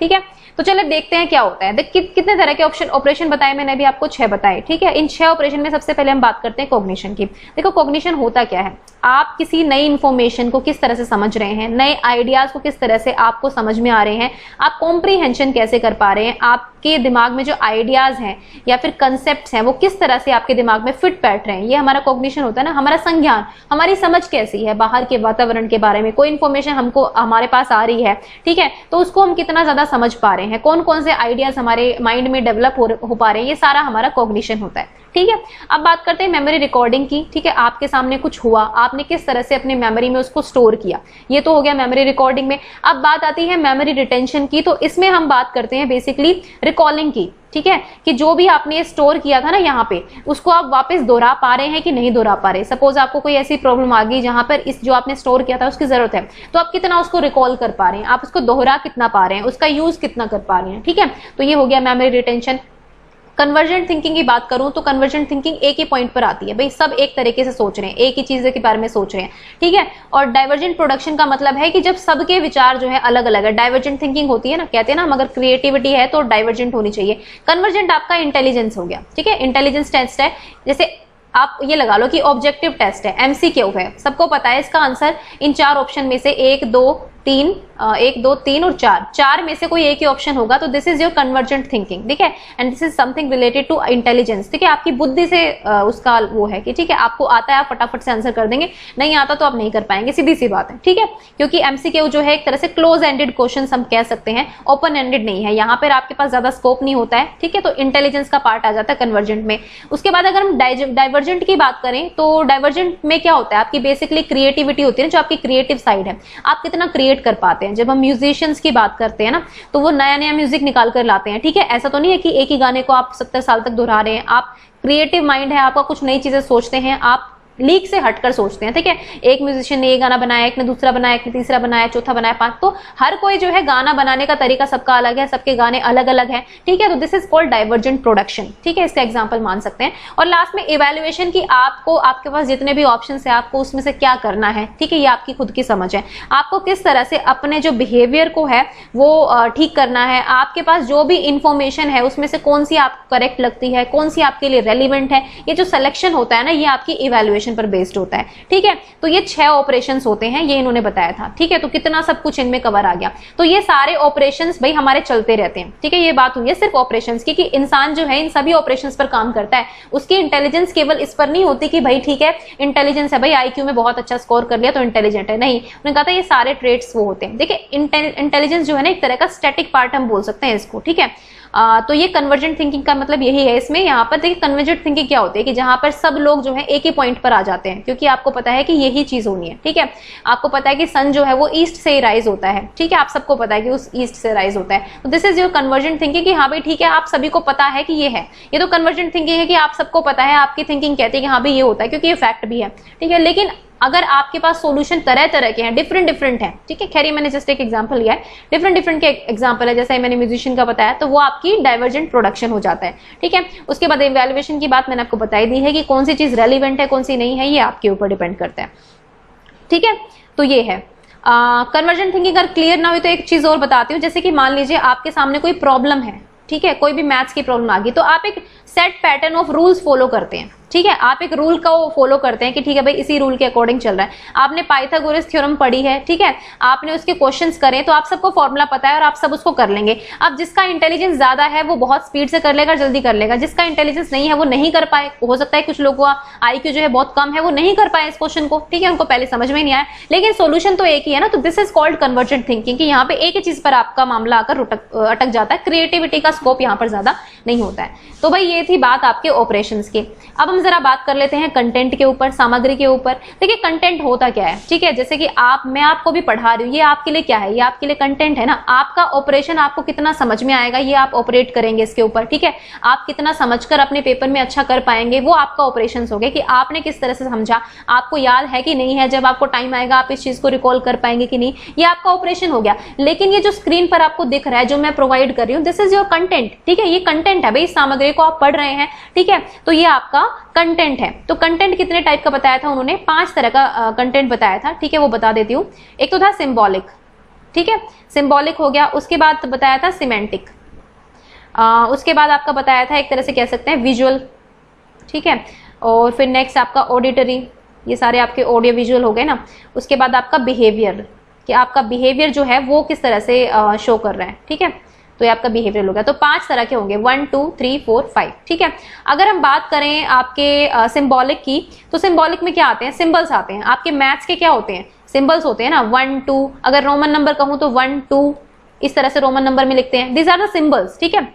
ठीक है, तो चलिए देखते हैं क्या होता है। देख कितने तरह के ऑपरेशन बताए मैंने, अभी आपको 6 बताए। ठीक है, इन 6 ऑपरेशन में सबसे पहले हम बात करते हैं कॉग्निशन की। देखो कॉग्निशन होता क्या है, आप किसी नई इंफॉर्मेशन को किस तरह से समझ रहे हैं, नए आइडियाज को किस तरह से आपको समझ में आ रहे हैं, आप कॉम्प्रीहेंशन कैसे कर पा रहे हैं, आपके दिमाग में जो आइडियाज हैं या फिर कंसेप्ट हैं वो किस तरह से आपके दिमाग में फिट बैठ रहे हैं, ये हमारा कॉग्निशन होता है ना। हमारा संज्ञान, हमारी समझ कैसी है बाहर के वातावरण के बारे में, कोई इंफॉर्मेशन हमको हमारे पास आ रही है। ठीक है, तो उसको हम कितना ज्यादा समझ पा रहे हैं, कौन कौन से आइडियाज हमारे माइंड में डेवलप हो पा रहे हैं, ये सारा हमारा कॉग्निशन होता है। ठीक है, अब बात करते हैं मेमोरी रिकॉर्डिंग की। ठीक है, आपके सामने कुछ हुआ, आपने किस तरह से अपने मेमोरी में उसको स्टोर किया, ये तो हो गया मेमोरी रिकॉर्डिंग में। अब बात आती है मेमोरी रिटेंशन की, तो इसमें हम बात करते हैं बेसिकली रिकॉलिंग की। ठीक है, कि जो भी आपने स्टोर किया था ना यहाँ पे, उसको आप वापस दोहरा पा रहे हैं कि नहीं दोहरा पा रहे। सपोज आपको कोई ऐसी प्रॉब्लम आ गई जहां पर इस जो आपने स्टोर किया था उसकी जरूरत है, तो आप कितना उसको रिकॉल कर पा रहे हैं, आप उसको दोहरा कितना पा रहे हैं, उसका यूज कितना कर पा रहे हैं। ठीक है, तो ये हो गया मेमोरी रिटेंशन। कन्वर्जेंट थिंकिंग की बात करूं तो कन्वर्जेंट थिंकिंग एक ही पॉइंट पर आती है, भाई सब एक तरीके से सोच रहे हैं, एक ही चीज के बारे में सोच रहे हैं। ठीक है, और डाइवर्जेंट प्रोडक्शन का मतलब है कि जब सबके विचार जो है अलग अलग है, डाइवर्जेंट थिंकिंग होती है ना, कहते हैं ना मगर क्रिएटिविटी है तो डाइवर्जेंट होनी चाहिए। कन्वर्जेंट आपका इंटेलिजेंस हो गया। ठीक है, इंटेलिजेंस टेस्ट है, जैसे आप ये लगा लो कि ऑब्जेक्टिव टेस्ट है, एमसीक्यू है, सबको पता है इसका आंसर इन 4 ऑप्शन में से 1 2 3 1 2 3 और 4 में से कोई एक ही ऑप्शन होगा, तो this is your convergent thinking. ठीक है, and this is something related to intelligence. ठीक है, आपकी बुद्धि से उसका वो है कि ठीक है आपको आता है, आप फटाफट से आंसर कर देंगे, नहीं आता तो आप नहीं कर पाएंगे, सीधी सी बात है। ठीक है, क्योंकि एमसीक्यू जो है एक तरह से क्लोज एंडेड क्वेश्चन हम कह सकते हैं, ओपन एंडेड नहीं है, यहाँ पर आपके पास ज्यादा स्कोप नहीं होता है। ठीक है, तो इंटेलिजेंस का पार्ट आ जाता है कन्वर्जेंट में। उसके बाद अगर हम डाइवर्जेंट की बात करें तो डाइवर्जेंट में क्या होता है, आपकी बेसिकली क्रिएटिविटी होती है, जो आपकी क्रिएटिव साइड है, आप कितना क्रिएटिव क्रिएट कर पाते हैं। जब हम म्यूजिशियंस की बात करते हैं ना, तो वो नया नया म्यूजिक निकाल कर लाते हैं, ठीक है। ऐसा तो नहीं है कि एक ही गाने को आप 70 साल तक दोहरा रहे हैं। आप क्रिएटिव माइंड है आपका, कुछ नई चीजें सोचते हैं, आप लीक से हटकर सोचते हैं, ठीक है। एक म्यूजिशियन ने ये गाना बनाया, एक ने दूसरा बनाया, एक ने तीसरा बनाया, चौथा बनाया, पांच, तो हर कोई जो है गाना बनाने का तरीका सबका अलग है, सबके गाने अलग अलग हैं, ठीक है। तो this is called divergent production, ठीक है, इसका एग्जांपल मान सकते हैं। और लास्ट में इवैल्यूएशन की, आपको आपके पास जितने भी ऑप्शन है आपको उसमें से क्या करना है, ठीक है, ये आपकी खुद की समझ है। आपको किस तरह से अपने जो बिहेवियर को है वो ठीक करना है, आपके पास जो भी इंफॉर्मेशन है उसमें से कौन सी आपको करेक्ट लगती है, कौन सी आपके लिए रेलिवेंट है, ये जो सिलेक्शन होता है ना, ये आपकी इवैल्यूएशन पर बेस्ड होता है, ठीक है। तो ये 6 ऑपरेशंस होते हैं, ये इन्होंने बताया था, ठीक है। तो कितना सब कुछ इनमें कवर आ गया। तो ये सारे ऑपरेशंस भाई हमारे चलते रहते हैं, ठीक है। ये बात हुई है सिर्फ ऑपरेशंस की, कि इंसान जो है इन सभी ऑपरेशंस पर काम करता है। उसकी इंटेलिजेंस केवल इस पर नहीं होती कि भाई ठीक है इंटेलिजेंस है, भाई आईक्यू में बहुत अच्छा स्कोर कर लिया तो इंटेलिजेंट है, नहीं। उन्होंने कहा था ये सारे ट्रेट्स वो होते हैं। देखिए इंटेलिजेंस जो है ना, एक तरह का स्टैटिक पार्ट हम बोल सकते हैं इसको, ठीक है। तो ये कन्वर्जेंट थिंकिंग का मतलब यही है। इसमें यहाँ पर देखिए कन्वर्जेंट थिंकिंग क्या होती है, कि जहां पर सब लोग जो है एक ही पॉइंट पर आ जाते हैं, क्योंकि आपको पता है कि यही चीज होनी है, ठीक है। आपको पता है कि सन जो है वो ईस्ट से ही राइज होता है, ठीक है, आप सबको पता है कि उस ईस्ट से राइज होता है। तो this is your convergent thinking, कि हाँ भाई ठीक है, आप सभी को पता है कि ये है। ये तो कन्वर्जेंट थिंकिंग है कि आप सबको पता है, आपकी थिंकिंग कहती है कि हाँ भाई ये होता है, क्योंकि ये फैक्ट भी है, ठीक है। लेकिन अगर आपके पास सॉल्यूशन तरह तरह के हैं, डिफरेंट डिफरेंट हैं, ठीक है। खैर मैंने जस्ट एक एग्जांपल लिया है, डिफरेंट डिफरेंट के एग्जांपल है, जैसे मैंने म्यूजिशियन का बताया, तो वो आपकी डाइवर्जेंट प्रोडक्शन हो जाता है, ठीक है। उसके बाद इवैल्यूएशन की बात मैंने आपको बताई दी है, कि कौन सी चीज रेलिवेंट है, कौन सी नहीं है, ये आपके ऊपर डिपेंड करता है, ठीक है। तो ये है कन्वर्जेंट थिंकिंग। अगर क्लियर ना हुई तो एक चीज और बताती हूँ, जैसे कि मान लीजिए आपके सामने कोई प्रॉब्लम है, ठीक है, कोई भी मैथ्स की प्रॉब्लम आ गई, तो आप एक set pattern of rules follow करते हैं, ठीक है। आप एक रूल का फॉलो करते हैं कि ठीक है भाई इसी रूल के अकॉर्डिंग चल रहा है। आपने पाइथागोरस थ्योरम पढ़ी है, ठीक है, आपने उसके क्वेश्चंस करे, तो आप सबको फॉर्मूला पता है और आप सब उसको कर लेंगे। अब जिसका इंटेलिजेंस ज्यादा है वो बहुत स्पीड से कर लेगा, जल्दी कर लेगा। जिसका इंटेलिजेंस नहीं है वो नहीं कर पाए। हो सकता है कुछ लोगों का आईक्यू जो है बहुत कम है, वो नहीं कर पाए इस क्वेश्चन को, ठीक है, उनको पहले समझ में नहीं आया, लेकिन सोल्यूशन तो एक ही है ना। तो this is called convergent thinking, कि यहाँ पे एक ही चीज पर आपका मामला आकर अटक जाता है, क्रिएटिविटी का स्कोप यहाँ पर ज्यादा नहीं होता है। तो भाई ये थी बात आपके ऑपरेशंस की। अब हम जरा बात कर लेते हैं कंटेंट के ऊपर, सामग्री के ऊपर। देखिए कंटेंट होता क्या है, ठीक है, जैसे कि मैं आपको भी पढ़ा रही हूँ, ये आपके लिए क्या है, ये आपके लिए कंटेंट है ना। आपका ऑपरेशन आपको कितना समझ में आएगा, ये आप ऑपरेट करेंगे इसके ऊपर, ठीक है। आप कितना समझकर अपने पेपर में अच्छा कर पाएंगे, वो आपका ऑपरेशन हो गया, कि आपने किस तरह से समझा, आपको याद है कि नहीं है, जब आपको टाइम आएगा आप इस चीज को रिकॉल कर पाएंगे कि नहीं, ये आपका ऑपरेशन हो गया। लेकिन ये जो स्क्रीन पर आपको दिख रहा है, जो मैं प्रोवाइड कर रही हूँ, दिस इज योर कंटेंट, ठीक है। ये कंटेंट है भाई, इस सामग्री को आप पढ़ रहे हैं, ठीक है, तो ये आपका कंटेंट है। तो कंटेंट कितने टाइप का बताया था उन्होंने, 5 तरह का कंटेंट बताया था, ठीक है, वो बता देती हूँ। एक तो था सिंबॉलिक, ठीक है, सिंबॉलिक हो गया। उसके बाद बताया था सिमेंटिक, उसके बाद आपका बताया था एक तरह से कह सकते हैं विजुअल, ठीक है। और फिर नेक्स्ट आपका ऑडिटरी, ये सारे आपके ऑडियो विजुअल हो गए ना। उसके बाद आपका बिहेवियर, कि आपका बिहेवियर जो है वो किस तरह से शो कर रहा है, ठीक है, तो ये आपका बिहेवियर होगा। तो 5 तरह के होंगे, 1 2 3 4 5, ठीक है। अगर हम बात करें आपके सिंबॉलिक की, तो सिंबॉलिक में क्या आते हैं, सिंबल्स आते हैं। आपके मैथ्स के क्या होते हैं, सिंबल्स होते हैं ना, 1 2, अगर रोमन नंबर कहूं तो 1 2 इस तरह से रोमन नंबर में लिखते हैं, दिस आर द सिंबल्स, ठीक है।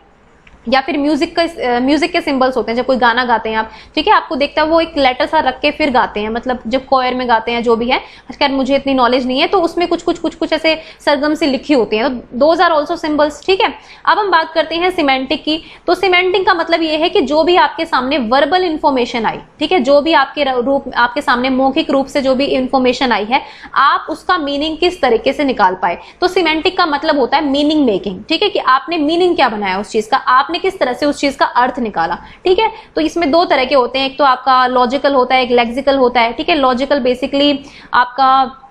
या फिर म्यूजिक के सिंबल्स होते हैं, जब कोई गाना गाते हैं आप, ठीक है, आपको देखता है वो एक लेटर सा रख के फिर गाते हैं, मतलब जब कोयर में गाते हैं, जो भी है, खैर मुझे इतनी नॉलेज नहीं है, तो उसमें कुछ ऐसे सरगम से लिखी होती है, तो दोज आर ऑल्सो सिंबल्स, ठीक है। अब हम बात करते हैं सिमेंटिक की। तो सिमेंटिक का मतलब ये है कि जो भी आपके सामने वर्बल इंफॉर्मेशन आई, ठीक है, जो भी आपके सामने मौखिक रूप से जो भी इंफॉर्मेशन आई है, आप उसका मीनिंग किस तरीके से निकाल पाए। तो सिमेंटिक का मतलब होता है मीनिंग मेकिंग, ठीक है, कि आपने मीनिंग क्या बनाया उस चीज का, आपने किस तरह से उस चीज का अर्थ निकाला, ठीक है। तो इसमें 2 तरह के होते हैं, एक तो आपका लॉजिकल होता है, एक लेक्सिकल होता है, ठीक है। लॉजिकल बेसिकली आपका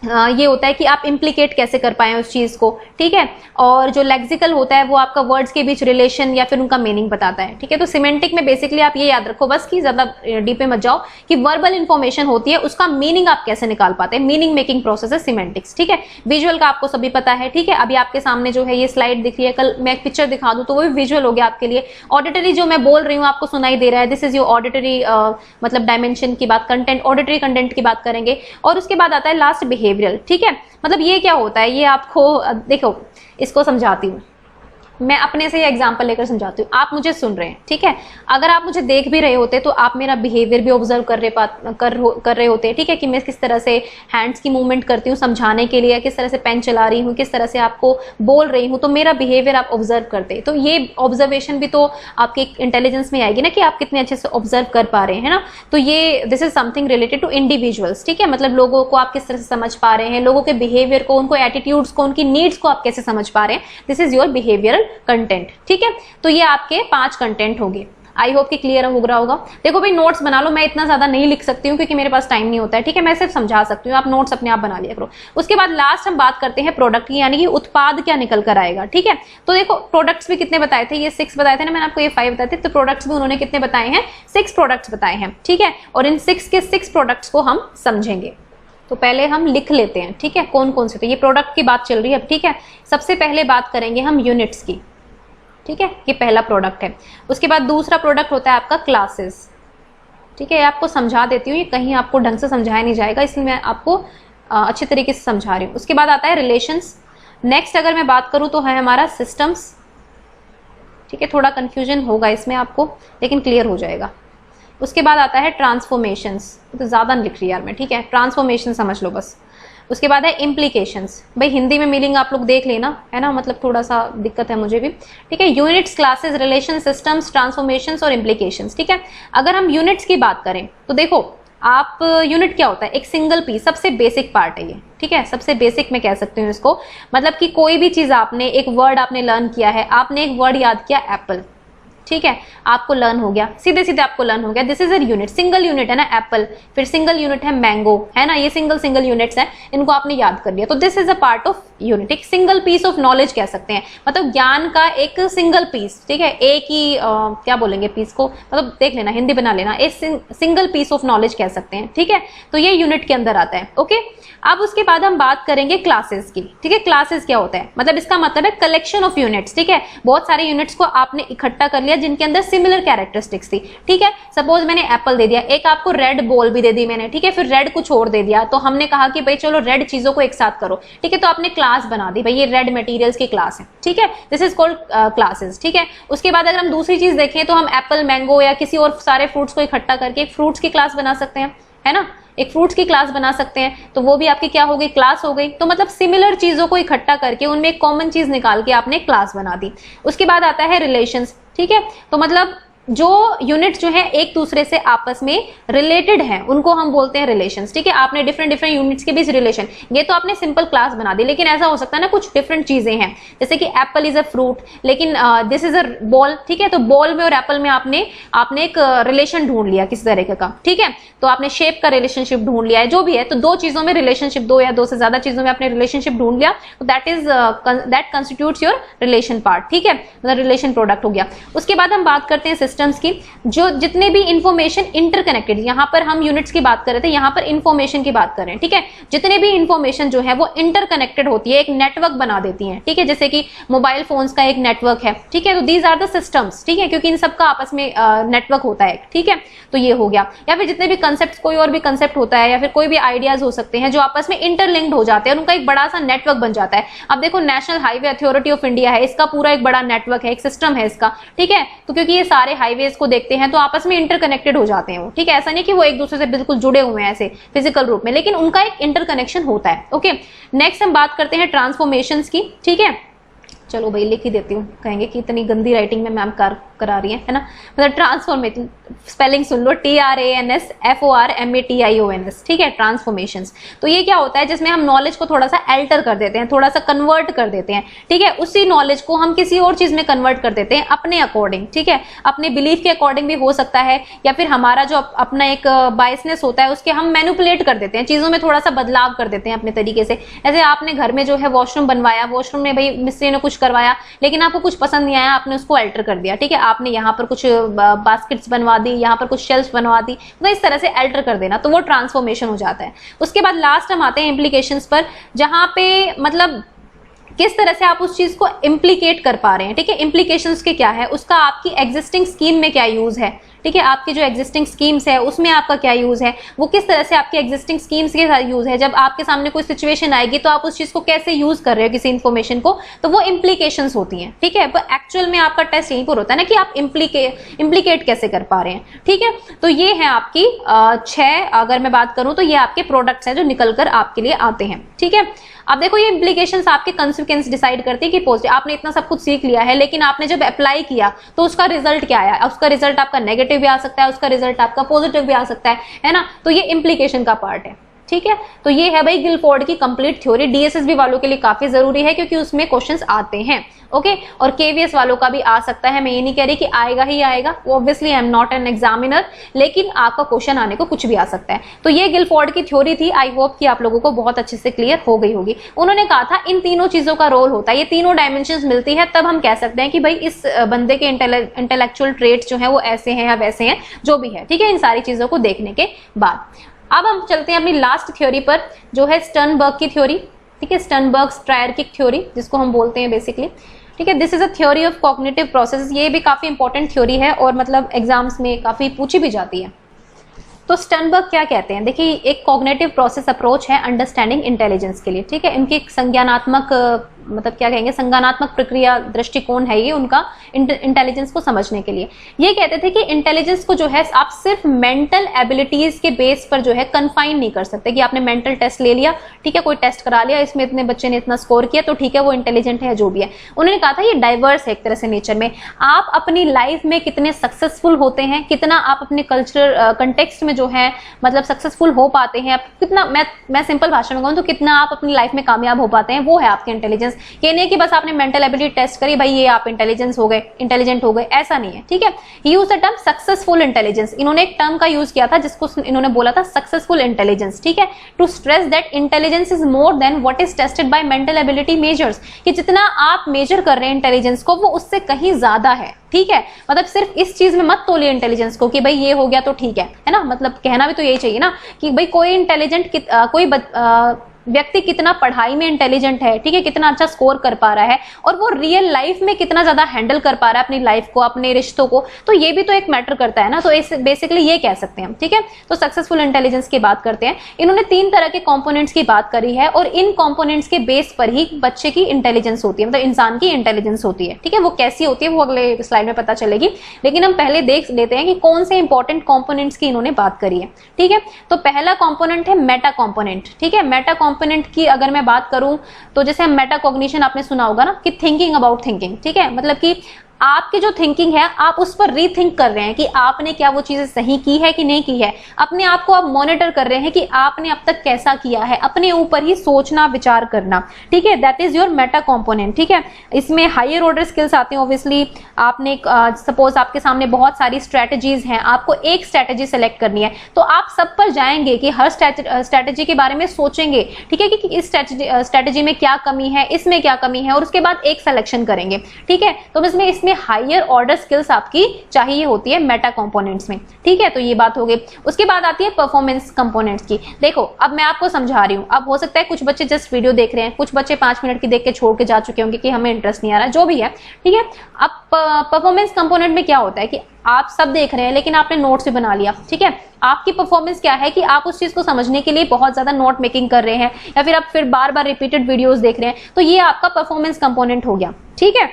ये होता है कि आप इम्प्लीकेट कैसे कर पाए उस चीज को, ठीक है। और जो लेक्सिकल होता है वो आपका वर्ड्स के बीच रिलेशन या फिर उनका मीनिंग बताता है, ठीक है। तो सिमेंटिक में बेसिकली आप ये याद रखो बस, कि ज्यादा डीप में मत जाओ, कि वर्बल इंफॉर्मेशन होती है, उसका मीनिंग आप कैसे निकाल पाते हैं, मीनिंग मेकिंग प्रोसेस है सिमेंटिक्स, ठीक है। विजुअल का आपको सभी पता है, ठीक है। अभी आपके सामने जो है ये स्लाइड दिख रही है, कल मैं एक पिक्चर दिखा दूं तो वो भी विजुअल हो गया आपके लिए। ऑडिटरी जो मैं बोल रही हूँ आपको सुनाई दे रहा है, दिस इज योर ऑडिटरी मतलब डायमेंशन की बात, कंटेंट, ऑडिटरी कंटेंट की बात करेंगे। और उसके बाद आता है लास्ट बिहेवियरल, ठीक है। मतलब ये क्या होता है, ये आपको देखो इसको समझाती हूँ। मैं अपने से एग्जांपल लेकर समझाती हूँ, आप मुझे सुन रहे हैं, ठीक है। अगर आप मुझे देख भी रहे होते तो आप मेरा बिहेवियर भी ऑब्जर्व कर रहे होते, ठीक है, कि मैं किस तरह से हैंड्स की मूवमेंट करती हूँ समझाने के लिए, किस तरह से पेन चला रही हूँ, किस तरह से आपको बोल रही हूँ, तो मेरा बिहेवियर आप ऑब्जर्व करते। तो ये ऑब्जर्वेशन भी तो आपके इंटेलिजेंस में आएगी ना, कि आप कितने अच्छे से ऑब्जर्व कर पा रहे हैं ना। तो ये this is something related to individuals, ठीक है, मतलब लोगों को आप किस तरह से समझ पा रहे हैं, लोगों के बिहेवियर को, उनको एटीट्यूड्स को, उनकी नीड्स को आप कैसे समझ पा रहे हैं। This is your behavioural content, ठीक है। तो ये आपके 5 कंटेंट होंगे। आई होप कि क्लियर हो रहा होगा। देखो भाई नोट्स बना लो, मैं इतना ज्यादा नहीं लिख सकती हूँ क्योंकि मेरे पास टाइम नहीं होता है, ठीक है, मैं सिर्फ समझा सकती हूँ, आप नोट्स अपने आप बना लिया करो। उसके बाद लास्ट हम बात करते हैं प्रोडक्ट की, यानी कि उत्पाद क्या निकल कर आएगा, ठीक है। तो देखो प्रोडक्ट्स भी कितने बताए थे, ये 6 बताए थे ना, मैंने आपको ये 5 बताए थे, तो प्रोडक्ट्स भी उन्होंने कितने बताए हैं, 6 प्रोडक्ट्स बताए हैं, ठीक है। और इन 6 के 6 प्रोडक्ट्स को हम समझेंगे। तो पहले हम लिख लेते हैं, ठीक है, कौन कौन से थे। ये प्रोडक्ट की बात चल रही है अब, ठीक है। सबसे पहले बात करेंगे हम यूनिट्स की, ठीक है, ये पहला प्रोडक्ट है। उसके बाद दूसरा प्रोडक्ट होता है आपका क्लासेस, ठीक है। आपको समझा देती हूँ, ये कहीं आपको ढंग से समझाया नहीं जाएगा, इसलिए मैं आपको अच्छे तरीके से समझा रही हूँ। उसके बाद आता है रिलेशंस। नेक्स्ट अगर मैं बात करूँ तो है हमारा सिस्टम्स, ठीक है, थोड़ा कंफ्यूजन होगा इसमें आपको लेकिन क्लियर हो जाएगा। उसके बाद आता है ट्रांसफॉर्मेशंस, तो ज़्यादा नहीं लिख रही यार मैं, ठीक है, ट्रांसफॉर्मेशन समझ लो बस। उसके बाद है इम्प्लीकेशंस, भाई हिंदी में मीनिंग आप लोग देख लेना, है ना, मतलब थोड़ा सा दिक्कत है मुझे भी, ठीक है। Units, classes, relation, systems, transformations और इम्प्लीकेशंस, ठीक है। अगर हम यूनिट्स की बात करें तो देखो आप यूनिट क्या होता है, एक सिंगल पीस, सबसे बेसिक पार्ट है ये, ठीक है, सबसे बेसिक मैं कह सकती हूँ इसको। मतलब कि कोई भी चीज आपने, एक वर्ड आपने लर्न किया है, आपने एक वर्ड याद किया एप्पल, ठीक है, आपको लर्न हो गया, सीधे सीधे आपको लर्न हो गया, this is a unit, single unit है ना एप्पल, फिर सिंगल यूनिट है मैंगो, है ना, ये सिंगल यूनिट्स हैं, इनको आपने याद कर लिया, तो this is a part of unit, एक सिंगल पीस ऑफ नॉलेज कह सकते हैं, मतलब ज्ञान का एक सिंगल पीस, ठीक है, एक ही क्या बोलेंगे पीस को, मतलब देख लेना, हिंदी बना लेना, एक सिंगल पीस ऑफ नॉलेज कह सकते हैं, ठीक है। तो ये यूनिट के अंदर आता है, ओके। अब उसके बाद हम बात करेंगे क्लासेस की, ठीक है। क्लासेस क्या होता है, मतलब इसका मतलब है कलेक्शन ऑफ यूनिट्स, ठीक है, बहुत सारे यूनिट्स को आपने इकट्ठा कर लिया जिनके अंदर सिमिलर कैरेक्टरिस्टिक्स थी, ठीक है। सपोज मैंने एप्पल दे दिया, एक आपको रेड बॉल भी दे दी मैंने, ठीक है, फिर रेड कुछ और दे दिया, तो हमने कहा कि भाई चलो रेड चीजों को एक साथ करो, ठीक है, तो आपने क्लास बना दी, भाई ये रेड मटेरियल्स की क्लास है, ठीक है, दिस इज कॉल्ड क्लासेस, ठीक है। उसके बाद अगर हम दूसरी चीज देखें तो हम एप्पल, मैंगो या किसी और सारे फ्रूट्स को इकट्ठा करके एक फ्रूट्स की क्लास बना सकते हैं, है ना, एक फ्रूट्स की क्लास बना सकते हैं, तो वो भी आपकी क्या हो गई, क्लास हो गई। तो मतलब सिमिलर चीजों को इकट्ठा करके उनमें एक कॉमन चीज निकाल के आपने क्लास बना दी। उसके बाद आता है रिलेशंस, ठीक है, तो मतलब जो यूनिट्स जो है एक दूसरे से आपस में रिलेटेड हैं उनको हम बोलते हैं रिलेशंस, ठीक है। आपने डिफरेंट यूनिट्स के बीच रिलेशन, ये तो आपने सिंपल क्लास बना दी, लेकिन ऐसा हो सकता है ना कुछ डिफरेंट चीजें हैं, जैसे कि एप्पल इज अ फ्रूट, लेकिन दिस इज अ बॉल, ठीक है, तो बॉल में और एप्पल में आपने एक रिलेशन ढूंढ लिया किसी तरीके का, ठीक है, तो आपने शेप का रिलेशनशिप ढूंढ लिया है, जो भी है, तो दो चीजों में रिलेशनशिप, दो या दो से ज्यादा चीजों में आपने रिलेशनशिप ढूंढ लिया, तो that constitutes your relation part, ठीक है, मतलब रिलेशन प्रोडक्ट हो गया। उसके बाद हम बात करते हैं सिस्टम्स की, जो जितने भी इंफॉर्मेशन इंटरकनेक्टेड, यहां पर हम यूनिट्स की बात कर रहे थे, यहां पर इंफॉर्मेशन की बात कर रहे हैं, ठीक है, जितने भी इंफॉर्मेशन जो है वो इंटरकनेक्टेड होती है, एक नेटवर्क बना देती हैं, ठीक है, जैसे कि मोबाइल फोन्स का एक नेटवर्क है, ठीक है, तो दीज आर द सिस्टम्स, ठीक है, क्योंकि इन सबका आपस में नेटवर्क होता है, ठीक है, तो ये हो गया। या फिर जितने भी कंसेप्ट, कोई और भी कंसेप्ट होता है, या फिर कोई भी आइडियाज हो सकते हैं जो आपस में इंटरलिंक्ड हो जाते हैं और उनका एक बड़ा सा नेटवर्क बन जाता है। अब देखो national highway authority of India है, इसका पूरा एक बड़ा नेटवर्क है, एक सिस्टम है इसका, ठीक है, तो क्योंकि ये सारे हाईवेज को देखते हैं तो आपस में इंटरकनेक्टेड हो जाते हैं वो, ठीक है, ऐसा नहीं कि वो एक दूसरे से बिल्कुल जुड़े हुए हैं ऐसे फिजिकल रूप में, लेकिन उनका एक इंटरकनेक्शन होता है, ओके। नेक्स्ट हम बात करते हैं ट्रांसफॉर्मेशंस की, ठीक है, चलो भाई लिख ही देती हूँ, कहेंगे कि इतनी गंदी राइटिंग में मैम करा रही है ना, मतलब ट्रांसफॉर्मेशन, स्पेलिंग सुन लो, TRANSFORMATIONS, ठीक है, ट्रांसफॉर्मेशंस। तो ये क्या होता है, जिसमें हम नॉलेज को थोड़ा सा अल्टर कर देते हैं, थोड़ा सा कन्वर्ट कर देते हैं, ठीक है, उसी नॉलेज को हम किसी और चीज में कन्वर्ट कर देते हैं अपने अकॉर्डिंग, ठीक है, अपने बिलीफ के अकॉर्डिंग भी हो सकता है, या फिर हमारा जो अपना एक बायसनेस होता है उसके हम मैनिपुलेट कर देते हैं, चीजों में थोड़ा सा बदलाव कर देते हैं अपने तरीके से। जैसे आपने घर में जो है वॉशरूम बनवाया, वॉशरूम में भाई मिस्त्री ने कुछ करवाया, लेकिन आपको कुछ पसंद नहीं आया, आपने उसको अल्टर कर दिया, ठीक है, आपने यहाँ पर कुछ बास्केट्स बनवा दी, यहाँ पर कुछ शेल्फ बनवा दी, तो इस तरह से अल्टर कर देना, तो वो ट्रांसफॉर्मेशन हो जाता है। उसके बाद लास्ट हम आते हैं इम्प्लीकेशंस पर, जहां पे मतलब किस तरह से आप उस चीज को इम्प्लीकेट कर पा रहे हैं, ठीक है, इम्प्लीकेशंस के क्या है, उसका आपकी एग्जिस्टिंग स्कीम में क्या यूज है, ठीक है, आपकी जो एग्जिस्टिंग स्कीम्स है उसमें आपका क्या यूज है, वो किस तरह से आपकी एग्जिस्टिंग स्कीम्स के साथ यूज है, जब आपके सामने कोई सिचुएशन आएगी तो आप उस चीज को कैसे यूज कर रहे हो किसी इंफॉर्मेशन को, तो वो इम्प्लीकेशंस होती हैं। ठीक है, पर एक्चुअल में आपका टेस्ट यहीं पर होता है ना कि आप इम्प्लीकेट कैसे कर पा रहे हैं। ठीक है, तो ये है आपकी 6, अगर मैं बात करूं तो ये आपके प्रोडक्ट्स हैं जो निकल कर आपके लिए आते हैं। ठीक है, अब देखो ये इंप्लीकेशंस आपके कंसिक्वेंस डिसाइड करती है कि पॉजिटिव, आपने इतना सब कुछ सीख लिया है लेकिन आपने जब अप्लाई किया तो उसका रिजल्ट क्या आया, उसका रिजल्ट आपका नेगेटिव भी आ सकता है, उसका रिजल्ट आपका पॉजिटिव भी आ सकता है ना, तो ये इंप्लीकेशन का पार्ट है। ठीक है, तो ये है भाई गिलफोर्ड की कंप्लीट थ्योरी। डीएसएसबी वालों के लिए काफी जरूरी है क्योंकि उसमें क्वेश्चंस आते हैं। ओके, और केवीएस वालों का भी आ सकता है, मैं ये नहीं कह रही कि आएगा ही आएगा, obviously I am not an examiner, लेकिन आपका क्वेश्चन आने को कुछ भी आ सकता है। तो ये गिलफोर्ड की थ्योरी थी, आई होप कि आप लोगों को बहुत अच्छे से क्लियर हो गई होगी। उन्होंने कहा था इन तीनों चीजों का रोल होता है, ये तीनों डायमेंशंस मिलती है तब हम कह सकते हैं कि भाई इस बंदे के इंटेलेक्चुअल ट्रेट्स जो है वो ऐसे हैं या वैसे हैं, जो भी है। ठीक है, इन सारी चीजों को देखने के बाद अब हम चलते हैं अपनी लास्ट थ्योरी पर, जो है स्टर्नबर्ग की थ्योरी। ठीक है, स्टर्नबर्ग-स्ट्रायरकिक थ्योरी जिसको हम बोलते हैं बेसिकली। ठीक है, this is a theory of cognitive process. ये भी काफी इंपॉर्टेंट थ्योरी है और मतलब एग्जाम्स में काफी पूछी भी जाती है। तो स्टर्नबर्ग क्या कहते हैं, देखिए एक कॉग्निटिव प्रोसेस अप्रोच है अंडरस्टैंडिंग इंटेलिजेंस के लिए। ठीक है, इनकी संज्ञानात्मक मतलब क्या कहेंगे, संज्ञानात्मक प्रक्रिया दृष्टिकोण है ये उनका इंटेलिजेंस को समझने के लिए। ये कहते थे कि इंटेलिजेंस को जो है आप सिर्फ मेंटल एबिलिटीज के बेस पर जो है कन्फाइन नहीं कर सकते कि आपने मेंटल टेस्ट ले लिया, ठीक है, कोई टेस्ट करा लिया, इसमें इतने बच्चे ने इतना स्कोर किया तो ठीक है वो इंटेलिजेंट है, जो भी है। उन्होंने कहा था ये डाइवर्स है एक तरह से नेचर में। आप अपनी लाइफ में कितने सक्सेसफुल होते हैं, कितना आप अपने कल्चरल कंटेक्स्ट में जो है मतलब सक्सेसफुल हो पाते हैं, कितना मैं सिंपल भाषा में कहूँ तो कितना आप अपनी लाइफ में कामयाब हो पाते हैं, वो है आपकी इंटेलिजेंस। ये नहीं कि बस आपने मेंटल एबिलिटी टेस्ट करी भाई ये आप इंटेलिजेंट हो गए, ऐसा नहीं है। ठीक है, use the term successful intelligence. इन्होंने एक टर्म का यूज किया था जिसको इन्होंने बोला था सक्सेसफुल इंटेलिजेंस। ठीक है, to stress that intelligence is more than what is tested by mental ability measures, कि जितना आप मेजर कर रहे हैं इंटेलिजेंस को वो उससे कहीं ज्यादा है। ठीक है, मतलब सिर्फ इस चीज में मत तोलिए इंटेलिजेंस को कि भाई ये हो गया तो ठीक है ना, मतलब कहना भी तो यही चाहिए ना कि भाई कोई इंटेलिजेंट कोई व्यक्ति कितना पढ़ाई में इंटेलिजेंट है, ठीक है, कितना अच्छा स्कोर कर पा रहा है और वो रियल लाइफ में कितना ज्यादा हैंडल कर पा रहा है अपनी लाइफ को, अपने रिश्तों को, तो ये भी तो एक मैटर करता है ना। तो इस बेसिकली ये कह सकते हैं। ठीक है, तो सक्सेसफुल इंटेलिजेंस की बात करते हैं। इन्होंने 3 तरह के कंपोनेंट्स की बात करी है और इन कंपोनेंट्स के बेस पर ही बच्चे की इंटेलिजेंस होती है, मतलब इंसान की इंटेलिजेंस होती है। ठीक है, वो कैसी होती है वो अगले स्लाइड में पता चलेगी, लेकिन हम पहले देख लेते हैं कि कौन से इंपॉर्टेंट कंपोनेंट्स की इन्होंने बात करी है। ठीक है, तो पहला कंपोनेंट है मेटा कंपोनेंट। ठीक है, मेटा कंपोनेंट की अगर मैं बात करूं तो जैसे हम मेटा कॉग्निशन आपने सुना होगा ना कि थिंकिंग अबाउट थिंकिंग। ठीक है, मतलब कि आपकी जो थिंकिंग है आप उस पर रीथिंक कर रहे हैं कि आपने क्या वो चीजें सही की है कि नहीं की है, अपने आप को आप मॉनिटर कर रहे हैं कि आपने अब तक कैसा किया है, अपने ऊपर ही सोचना विचार करना। ठीक है, that is your Meta component. ठीक है, इसमें हायर ऑर्डर स्किल्स आती हैं। ऑब्वियसली आपने सपोज आपके सामने बहुत सारी स्ट्रेटजीज हैं, आपको एक स्ट्रेटजी सेलेक्ट करनी है तो आप सब पर जाएंगे कि हर स्ट्रेटजी के बारे में सोचेंगे। ठीक है, कि इस स्ट्रेटजी में क्या कमी है, इसमें क्या कमी है, और उसके बाद एक सिलेक्शन करेंगे। ठीक है, तो इसमें हायर ऑर्डर स्किल्स आपकी चाहिए होती है मेटा कंपोनेंट्स में। ठीक है, तो ये बात हो गई। उसके बाद आती है परफॉर्मेंस कंपोनेंट्स की। देखो अब मैं आपको समझा रही हूँ, अब हो सकता है कुछ बच्चे जस्ट वीडियो देख रहे हैं, कुछ बच्चे 5 मिनट की देख के छोड़ के जा चुके होंगे कि हमें इंटरेस्ट नहीं आ रहा, जो भी है। ठीक है, अब परफॉर्मेंस कंपोनेंट में क्या होता है कि आप सब देख रहे हैं लेकिन आपने नोट्स भी बना लिया। ठीक है, आपकी परफॉर्मेंस क्या है कि आप उस चीज को समझने के लिए बहुत ज्यादा नोट मेकिंग कर रहे हैं या फिर आप फिर बार बार रिपीटेड वीडियोस देख रहे हैं, तो ये आपका परफॉर्मेंस कंपोनेंट हो गया। ठीक है,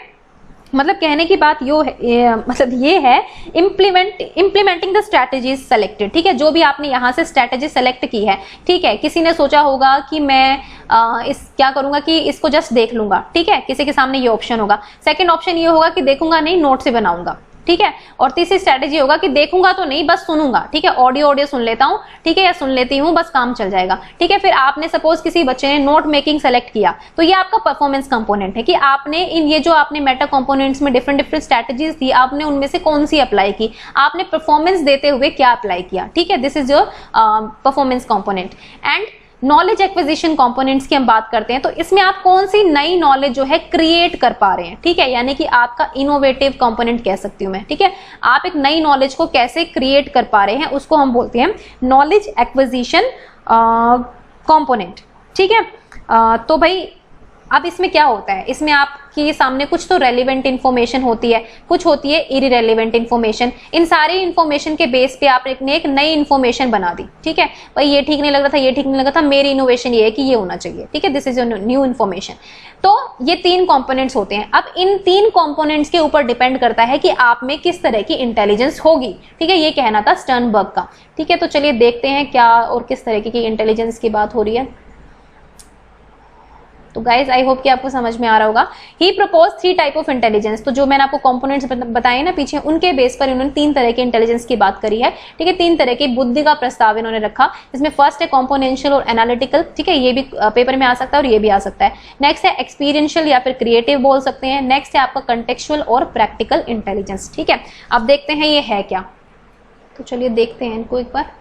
मतलब कहने की बात मतलब ये है इम्प्लीमेंटिंग द स्ट्रैटेजीज सेलेक्टेड। ठीक है, जो भी आपने यहाँ से स्ट्रैटेजी सेलेक्ट की है, ठीक है, किसी ने सोचा होगा कि मैं क्या करूंगा कि इसको जस्ट देख लूंगा। ठीक है, किसी के सामने ये ऑप्शन होगा। सेकंड ऑप्शन ये होगा कि देखूंगा नहीं, नोट से बनाऊंगा। ठीक है, और तीसरी स्ट्रैटेजी होगा कि देखूंगा तो नहीं, बस सुनूंगा। ठीक है, ऑडियो सुन लेता हूं, ठीक है, या सुन लेती हूं, बस काम चल जाएगा। ठीक है, फिर आपने सपोज किसी बच्चे ने नोट मेकिंग सेलेक्ट किया तो ये आपका परफॉर्मेंस कंपोनेंट है कि आपने ये जो आपने मेटा कंपोनेंट्स में डिफरेंट स्ट्रैटेजीज थी, आपने उनमें से कौन सी अप्लाई की, आपने परफॉर्मेंस देते हुए क्या अप्लाई किया। ठीक है, this is your performance component. And knowledge acquisition components की हम बात करते हैं तो इसमें आप कौन सी नई नॉलेज जो है क्रिएट कर पा रहे हैं। ठीक है, यानी कि आपका इनोवेटिव कंपोनेंट कह सकती हूं मैं। ठीक है, आप एक नई नॉलेज को कैसे क्रिएट कर पा रहे हैं उसको हम बोलते हैं नॉलेज एक्विजिशन कंपोनेंट। ठीक है, तो भाई अब इसमें क्या होता है, इसमें आपके सामने कुछ तो रेलिवेंट इन्फॉर्मेशन होती है, कुछ होती है इररिलेवेंट इन्फॉर्मेशन। इन सारी इन्फॉर्मेशन के बेस पे आपने एक नई इन्फॉर्मेशन बना दी, ठीक है, भाई ये ठीक नहीं लग रहा था, ये ठीक नहीं लगा था, मेरी इनोवेशन ये है कि ये होना चाहिए, ठीक है, this is your new information. तो ये 3 कंपोनेंट्स होते हैं। अब इन 3 कंपोनेंट्स के ऊपर डिपेंड करता है कि आप में किस तरह की इंटेलिजेंस होगी, ठीक है, ये कहना था स्टर्नबर्ग का, ठीक है। तो चलिए देखते हैं क्या और किस तरह की इंटेलिजेंस की बात हो रही है। तो गाइज आई होप कि आपको समझ में आ रहा होगा। ही प्रपोज 3 टाइप ऑफ इंटेलिजेंस, तो जो मैंने आपको कंपोनेंट्स बताए ना पीछे, उनके बेस पर इन्होंने 3 तरह के इंटेलिजेंस की बात करी है, ठीक है, 3 तरह की बुद्धि का प्रस्ताव इन्होंने रखा। इसमें फर्स्ट है कॉम्पोनेंशियल और एनालिटिकल, ठीक है, ये भी पेपर में आ सकता है और ये भी आ सकता है। नेक्स्ट है एक्सपीरियंशियल या फिर क्रिएटिव बोल सकते हैं। नेक्स्ट है आपका कंटेक्चुअल और प्रैक्टिकल इंटेलिजेंस, ठीक है। अब देखते हैं ये है क्या, तो चलिए देखते हैं इनको एक बार,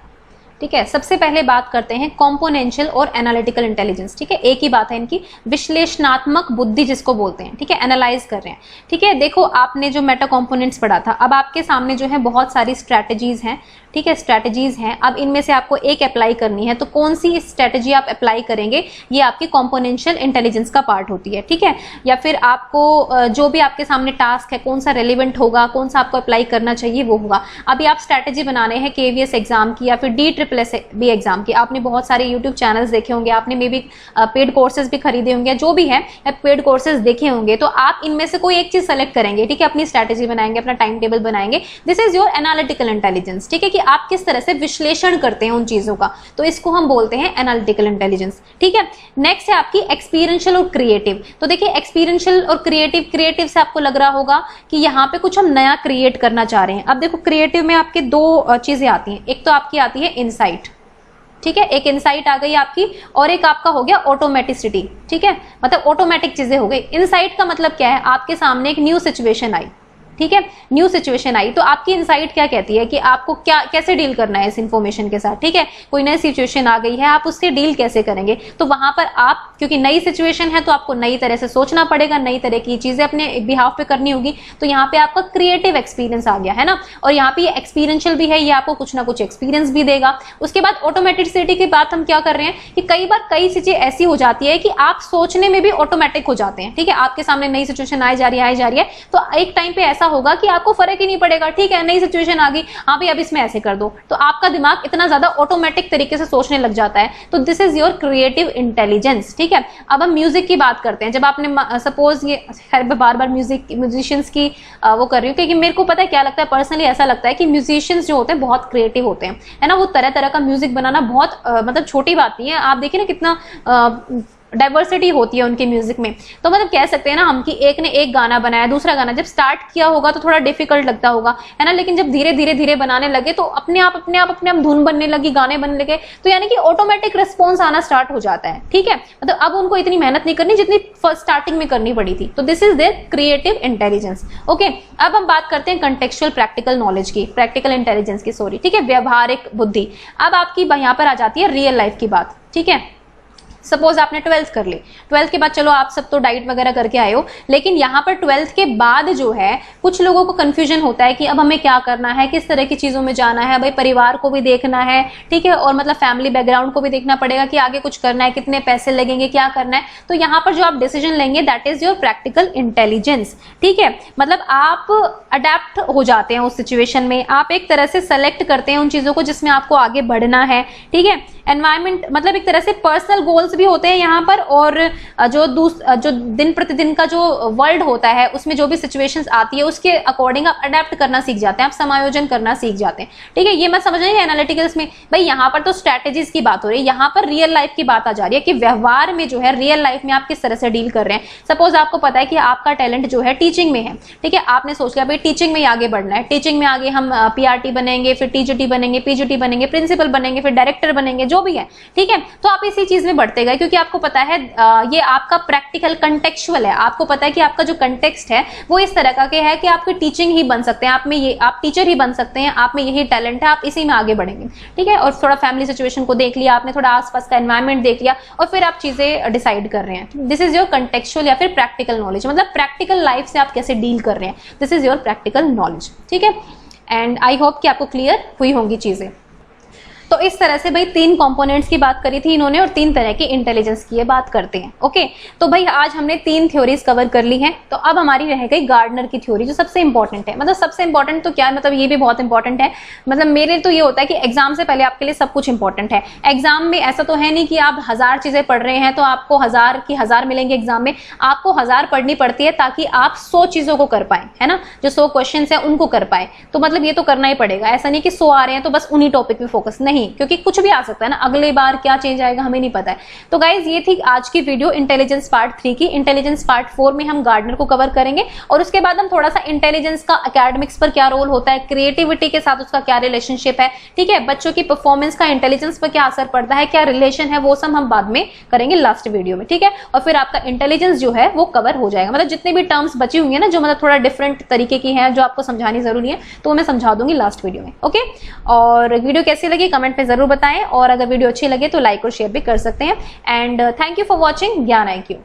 ठीक है। सबसे पहले बात करते हैं कॉम्पोनेंशियल और एनालिटिकल इंटेलिजेंस, ठीक है, एक ही बात है इनकी, विश्लेषणात्मक बुद्धि जिसको बोलते हैं, ठीक है, एनालाइज कर रहे हैं, ठीक है। देखो आपने जो मेटा कॉम्पोनेंट्स पढ़ा था, अब आपके सामने जो है बहुत सारी स्ट्रैटेजीज हैं, ठीक है, स्ट्रैटेजीज हैं। अब इनमें से आपको एक अप्लाई करनी है, तो कौन सी स्ट्रैटेजी आप अप्लाई करेंगे, ये आपकी कॉम्पोनेंशियल इंटेलिजेंस का पार्ट होती है, ठीक है। या फिर आपको जो भी आपके सामने टास्क है, कौन सा रेलिवेंट होगा, कौन सा आपको अप्लाई करना चाहिए, वो होगा। अभी आप स्ट्रैटेजी बनाने हैं केवीएस एग्जाम की या फिर DSSS एग्जाम की, आपने बहुत सारे यूट्यूब चैनल्स देखे होंगे, आपने मे बी पेड कोर्सेज भी खरीदे होंगे, जो भी है पेड कोर्सेज देखे होंगे, तो आप इनमें से कोई एक चीज सेलेक्ट करेंगे, ठीक है, अपनी स्ट्रैटेजी बनाएंगे, अपना टाइम टेबल बनाएंगे। This is your analytical intelligence, ठीक है, कि आप किस तरह से विश्लेषण करते हैं उन चीजों का, तो इसको हम बोलते हैं एनालिटिकल इंटेलिजेंस, ठीक है। नेक्स्ट है आपकी एक्सपीरियंशियल और क्रिएटिव। तो देखिए एक्सपीरियंशियल और क्रिएटिव से आपको लग रहा होगा कि यहाँ पे कुछ हम नया क्रिएट करना चाह रहे हैं। अब देखो क्रिएटिव में आपके 2 चीजें आती हैं, एक तो आपकी आती है इनसाइट, ठीक है, एक इनसाइट आ गई आपकी, और एक आपका हो गया ऑटोमेटिसिटी, ठीक है, मतलब ऑटोमेटिक चीजें हो गई। इनसाइट का मतलब क्या है, आपके सामने एक न्यू सिचुएशन आई, ठीक है, न्यू सिचुएशन आई, तो आपकी इनसाइट क्या कहती है कि आपको क्या कैसे डील करना है इस इंफॉर्मेशन के साथ, ठीक है। कोई नई सिचुएशन आ गई है, आप उससे डील कैसे करेंगे, तो वहां पर आप, क्योंकि नई सिचुएशन है तो आपको नई तरह से सोचना पड़ेगा, नई तरह की चीजें अपने बिहाफ पे करनी होगी, तो यहाँ पे आपका क्रिएटिव एक्सपीरियंस आ गया है ना। और यहाँ पे ये एक्सपीरियंशियल भी है, ये आपको कुछ ना कुछ एक्सपीरियंस भी देगा। उसके बाद ऑटोमेटिसिटी की बात हम क्या कर रहे हैं कि कई बार कई चीजें ऐसी हो जाती है कि आप सोचने में भी ऑटोमेटिक हो जाते हैं, ठीक है। आपके सामने नई सिचुएशन आई जा रही है, तो एक टाइम पे ऐसा होगा कि आपको फर्क ही नहीं पड़ेगा, ठीक है, नई सिचुएशन आ गई, हाँ भाई अब इसमें ऐसे कर दो, तो आपका दिमाग इतना ज्यादा ऑटोमेटिक तरीके से सोचने लग जाता है। तो this is your creative intelligence, ठीक है। अब हम म्यूजिक की बात करते हैं। जब आपने सपोज ये बार बार म्यूजिशियंस की वो कर रही हूँ, क्योंकि मेरे को पता है क्या लगता है, पर्सनली ऐसा लगता है कि म्यूजिशियंस जो होते हैं बहुत क्रिएटिव होते हैं, है ना। वो तरह तरह का म्यूजिक बनाना बहुत मतलब छोटी बात नहीं है। आप देखिए ना कितना डाइवर्सिटी होती है उनके म्यूजिक में, तो मतलब कह सकते हैं ना हम कि एक ने एक गाना बनाया, दूसरा गाना जब स्टार्ट किया होगा तो थोड़ा डिफिकल्ट लगता होगा, है ना, लेकिन जब धीरे धीरे बनाने लगे तो अपने आप धुन बनने लगी, गाने बनने लगे, तो यानी कि ऑटोमेटिक रिस्पॉन्स आना स्टार्ट हो जाता है, ठीक है। मतलब अब उनको इतनी मेहनत नहीं करनी जितनी फर्स्ट स्टार्टिंग में करनी पड़ी थी। तो this is there creative intelligence, okay. अब हम बात करते हैं कंटेक्चुअल प्रैक्टिकल नॉलेज की, प्रैक्टिकल इंटेलिजेंस की, सॉरी, ठीक है, व्यवहारिक बुद्धि। अब आपकी यहाँ पर आ जाती है रियल लाइफ की बात, ठीक है। सपोज आपने 12th कर ली, 12th के बाद चलो आप सब तो डाइट वगैरह करके आए हो, लेकिन यहाँ पर 12th के बाद जो है कुछ लोगों को कंफ्यूजन होता है कि अब हमें क्या करना है, किस तरह की चीजों में जाना है, भाई परिवार को भी देखना है, ठीक है, और मतलब फैमिली बैकग्राउंड को भी देखना पड़ेगा कि आगे कुछ करना है, कितने पैसे लगेंगे, क्या करना है। तो यहाँ पर जो आप डिसीजन लेंगे that is your practical intelligence, ठीक है। मतलब आप अडेप्ट हो जाते हैं उस सिचुएशन में, आप एक तरह से सेलेक्ट करते हैं उन चीजों को जिसमें आपको आगे बढ़ना है, ठीक है। एनवायरमेंट मतलब एक तरह से पर्सनल गोल्स भी होते हैं यहाँ पर, और जो दिन प्रतिदिन का जो वर्ल्ड होता है उसमें जो भी सिचुएशंस आती है उसके अकॉर्डिंग आप अडेप्ट करना सीख जाते हैं, आप समायोजन करना सीख जाते हैं, ठीक है। ये मत समझ रहे एनालिटिकल्स में, भाई यहाँ पर तो स्ट्रैटेजीज की बात हो रही है, यहाँ पर रियल लाइफ की बात आ जा रही है कि व्यवहार में जो है रियल लाइफ में आप किस तरह से डील कर रहे हैं। सपोज आपको पता है कि आपका टैलेंट जो है टीचिंग में है, ठीक है, आपने सोच लिया भाई टीचिंग में आगे बढ़ना है, टीचिंग में आगे हम PRT बनेंगे, फिर TGT बनेंगे, PGT बनेंगे, प्रिंसिपल बनेंगे, फिर डायरेक्टर बनेंगे, जो भी है, ठीक है। तो आप इसी चीज में बढ़ते गए क्योंकि आपको पता है ये आपका प्रैक्टिकल कंटेक्चुअल है, आपको पता है कि आपका जो कंटेक्स्ट है वो इस तरह का है कि आपकी टीचिंग ही बन सकते हैं, आप टीचर ही बन सकते हैं, आप में यही टैलेंट है, आप इसी में आगे बढ़ेंगे, ठीक है। और थोड़ा फैमिली सिचुएशन को देख लिया आपने, थोड़ा आसपास का एनवायरमेंट देख लिया, और फिर आप चीजें डिसाइड कर रहे हैं। दिस इज योर कंटेक्चुअल या फिर प्रैक्टिकल नॉलेज, मतलब प्रैक्टिकल लाइफ से आप कैसे डील कर रहे हैं, this is your practical knowledge, ठीक है। एंड आई होप कि आपको क्लियर हुई होंगी चीजें। तो इस तरह से भाई 3 कंपोनेंट्स की बात करी थी इन्होंने और 3 तरह की इंटेलिजेंस की ये बात करते हैं। ओके, तो भाई आज हमने 3 थ्योरीज कवर कर ली हैं। तो अब हमारी रह गई गार्डनर की थ्योरी, जो सबसे इंपॉर्टेंट है। मतलब सबसे इंपॉर्टेंट तो क्या है, मतलब ये भी बहुत इंपॉर्टेंट है। मतलब मेरे तो ये होता है कि एग्जाम से पहले आपके लिए सब कुछ इंपॉर्टेंट है। एग्जाम में ऐसा तो है नहीं कि आप 1000 चीजें पढ़ रहे हैं तो आपको 1000 की 1000 मिलेंगे एग्जाम में। आपको 1000 पढ़नी पड़ती है ताकि आप 100 चीजों को कर पाए, है ना, जो 100 क्वेश्चन है उनको कर पाए। तो मतलब ये तो करना ही पड़ेगा। ऐसा नहीं कि 100 आ रहे हैं तो बस उन्हीं टॉपिक पे फोकस, नहीं, क्योंकि कुछ भी आ सकता है ना, अगली बार क्या चेंज आएगा हमें नहीं पता है। तो गाइज ये थी आज की वीडियो इंटेलिजेंस पार्ट 3 की। इंटेलिजेंस पार्ट 4 में हम गार्डनर को कवर करेंगे और उसके बाद हम थोड़ा सा इंटेलिजेंस का एकेडमिक्स पर क्या रोल होता है, क्रिएटिविटी के साथ उसका क्या रिलेशनशिप है, ठीक है, बच्चों की परफॉर्मेंस का इंटेलिजेंस पर क्या असर पड़ता है, क्या रिलेशन है, वो सब हम बाद में करेंगे लास्ट वीडियो में, ठीक है। और फिर आपका इंटेलिजेंस जो है वो कवर हो जाएगा। मतलब जितने भी टर्म्स बची हुई है ना, जो मतलब थोड़ा डिफरेंट तरीके की है, जो आपको समझानी जरूरी है, तो मैं समझा दूंगी लास्ट वीडियो में। ओके, और वीडियो कैसी लगी कमेंट में जरूर बताएं, और अगर वीडियो अच्छी लगे तो लाइक और शेयर भी कर सकते हैं। And thank you for watching ज्ञान IQ।